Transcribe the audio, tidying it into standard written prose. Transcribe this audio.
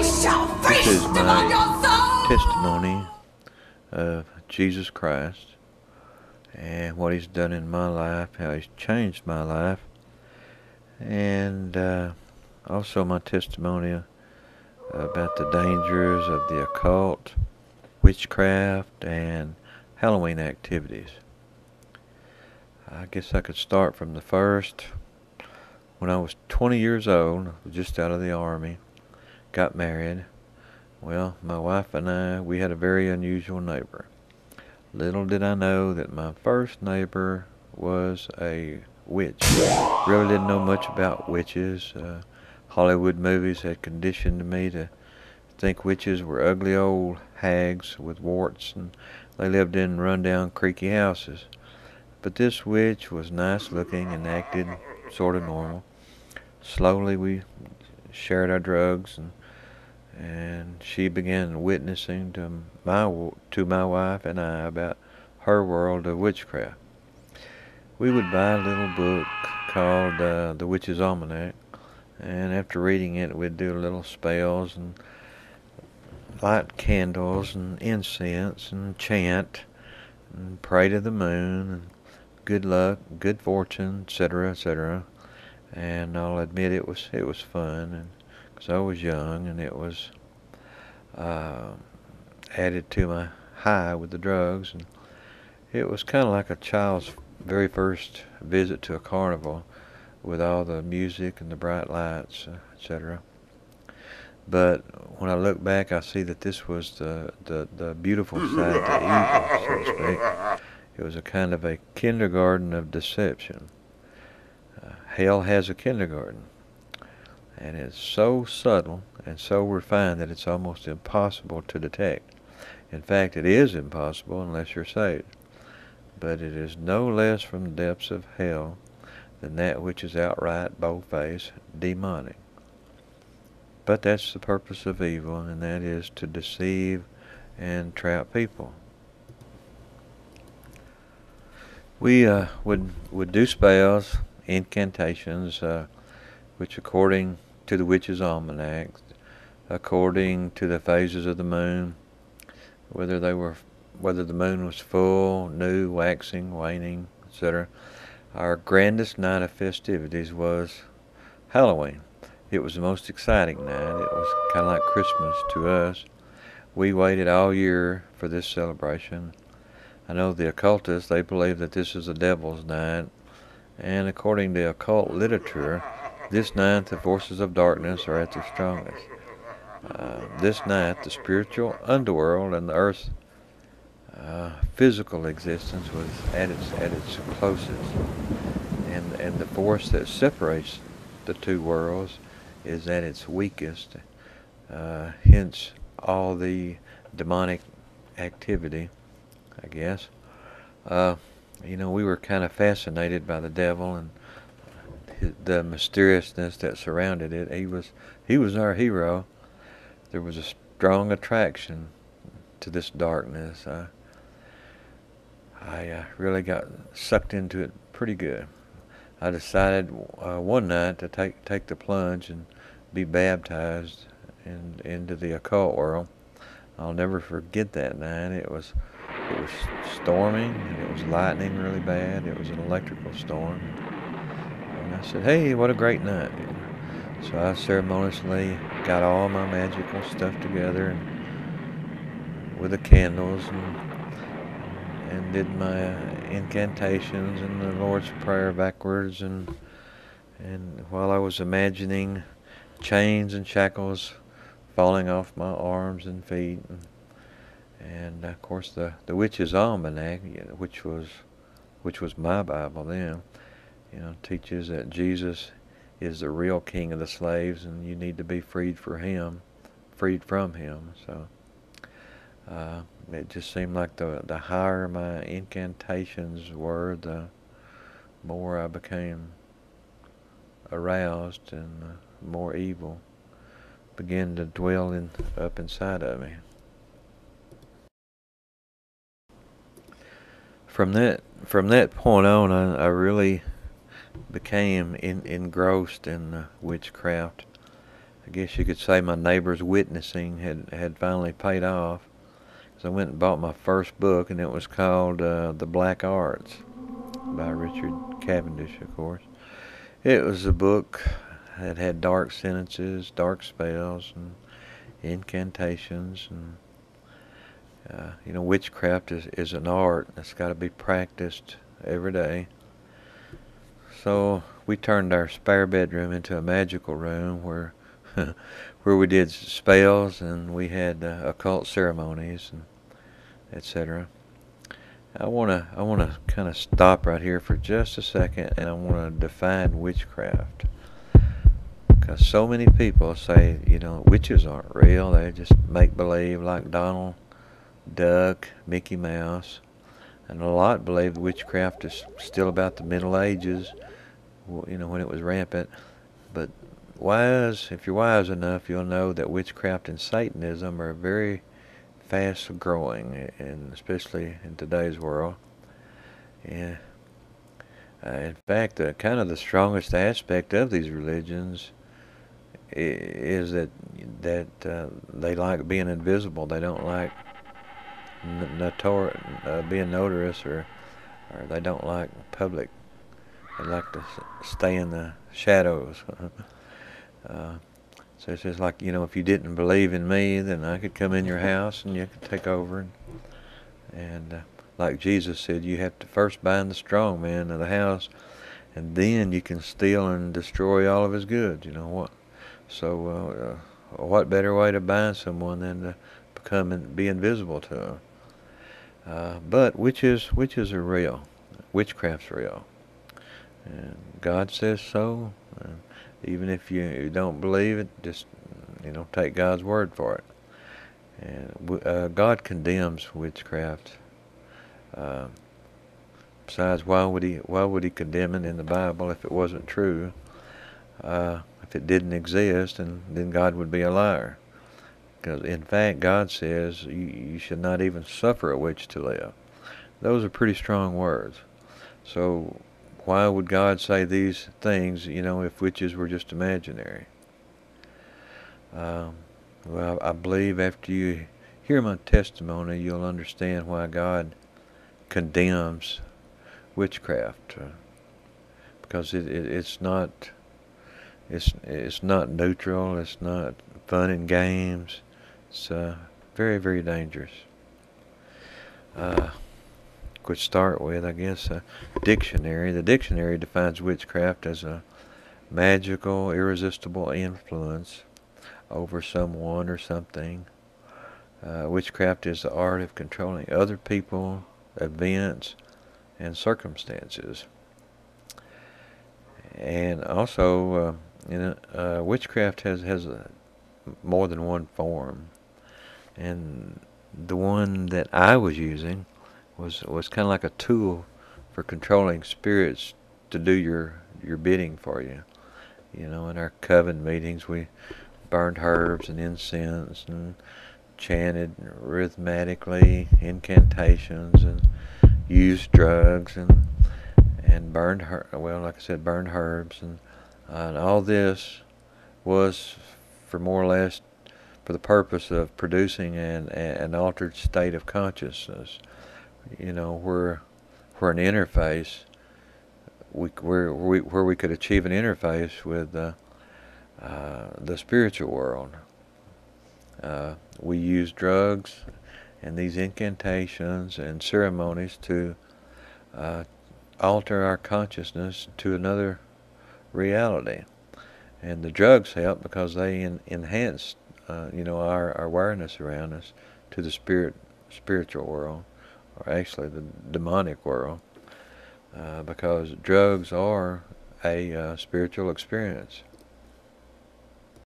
This is my testimony of Jesus Christ and what He's done in my life, how He's changed my life, and also my testimony about the dangers of the occult, witchcraft, and Halloween activities. I guess I could start from the first. When I was 20 years old, just out of the Army, got married. Well, my wife and I, we had a very unusual neighbor. Little did I know that my first neighbor was a witch. Really didn't know much about witches. Hollywood movies had conditioned me to think witches were ugly old hags with warts, and they lived in run-down, creaky houses. But this witch was nice looking and acted sort of normal. Slowly we shared our drugs, and she began witnessing to my wife and I about her world of witchcraft. We would buy a little book called The Witch's Almanac, and after reading it, we'd do little spells and light candles and incense and chant and pray to the moon and good luck, good fortune, etc., etc. And I'll admit it was fun, and because I was young, and it was added to my high with the drugs, and it was kind of like a child's very first visit to a carnival with all the music and the bright lights, etc. But when I look back, I see that this was the beautiful side to evil, so to speak. It was a kind of a kindergarten of deception. Hell has a kindergarten, and it's so subtle and so refined that it's almost impossible to detect. In fact, it is impossible unless you're saved. But it is no less from the depths of hell than that which is outright, bold-faced, demonic. But that's the purpose of evil, and that is to deceive and trap people. We would do spells, incantations, which according to the Witch's Almanac, according to the phases of the moon, whether the moon was full, new, waxing, waning, etc. Our grandest night of festivities was Halloween. It was the most exciting night. It was kind of like Christmas to us. We waited all year for this celebration. I know the occultists, they believe that this is the devil's night, and according to occult literature, this night the forces of darkness are at their strongest. This night the spiritual underworld and the earth's physical existence was at its closest, and the force that separates the two worlds is at its weakest. Hence all the demonic activity, I guess. We were kind of fascinated by the devil and the mysteriousness that surrounded it. He was our hero. There was a strong attraction to this darkness. I really got sucked into it pretty good. I decided one night to take the plunge and be baptized into the occult world. I'll never forget that night. It was storming, and it was lightning really bad. It was an electrical storm. And I said, hey, what a great night. So I ceremoniously got all my magical stuff together and with the candles and did my incantations and the Lord's Prayer backwards, and while I was imagining chains and shackles falling off my arms and feet, and of course the Witch's Almanac, which was my Bible then, teaches that Jesus is the real king of the slaves, and you need to be freed from him. So it just seemed like the higher my incantations were, the more I became aroused, and more evil began to dwell up inside of me. From that point on, I really became engrossed in witchcraft. guess you could say my neighbor's witnessing had finally paid off. So I went and bought my first book, and it was called The Black Arts by Richard Cavendish, of course. It was a book that had dark sentences, dark spells, and incantations, and witchcraft is an art that's got to be practiced every day. So we turned our spare bedroom into a magical room where where we did spells, and we had occult ceremonies, and etc. I wanna kind of stop right here for just a second, and I want to define witchcraft, because so many people say witches aren't real; they just make believe, like Donald Duck, Mickey Mouse, and a lot believe witchcraft is still about the Middle Ages, when it was rampant. But if you're wise enough, you'll know that witchcraft and Satanism are very fast growing, and especially in today's world. Yeah. In fact, kind of the strongest aspect of these religions is that they like being invisible. They don't like being notorious, or they don't like public. They like to stay in the shadows. So it's just like, if you didn't believe in me, then I could come in your house and you could take over. And like Jesus said, you have to first bind the strong man of the house, and then you can steal and destroy all of his goods. What? So what better way to bind someone than to become and be invisible to them? But witches are real. Witchcraft's real. And God says so. Even if you don't believe it, just take God's word for it. And God condemns witchcraft. Besides, why would he condemn it in the Bible if it wasn't true? If it didn't exist, and then God would be a liar. Because in fact, God says you should not even suffer a witch to live. Those are pretty strong words. So why would God say these things, if witches were just imaginary? Well, I believe after you hear my testimony, you'll understand why God condemns witchcraft. Because it's not neutral. It's not fun and games. It's very, very dangerous. Could start with, I guess, a dictionary. The dictionary defines witchcraft as a magical, irresistible influence over someone or something. Witchcraft is the art of controlling other people, events, and circumstances. And also, witchcraft has more than one form. And the one that I was using was kind of like a tool for controlling spirits to do your bidding for you. In our coven meetings, we burned herbs and incense and chanted rhythmically incantations and used drugs and burned burned herbs, and all this was for more or less for the purpose of producing an altered state of consciousness. Where an interface, where we could achieve an interface with the spiritual world. We use drugs and these incantations and ceremonies to alter our consciousness to another reality. And the drugs help because they enhance our awareness around us to the spiritual world, or actually the demonic world, because drugs are a spiritual experience.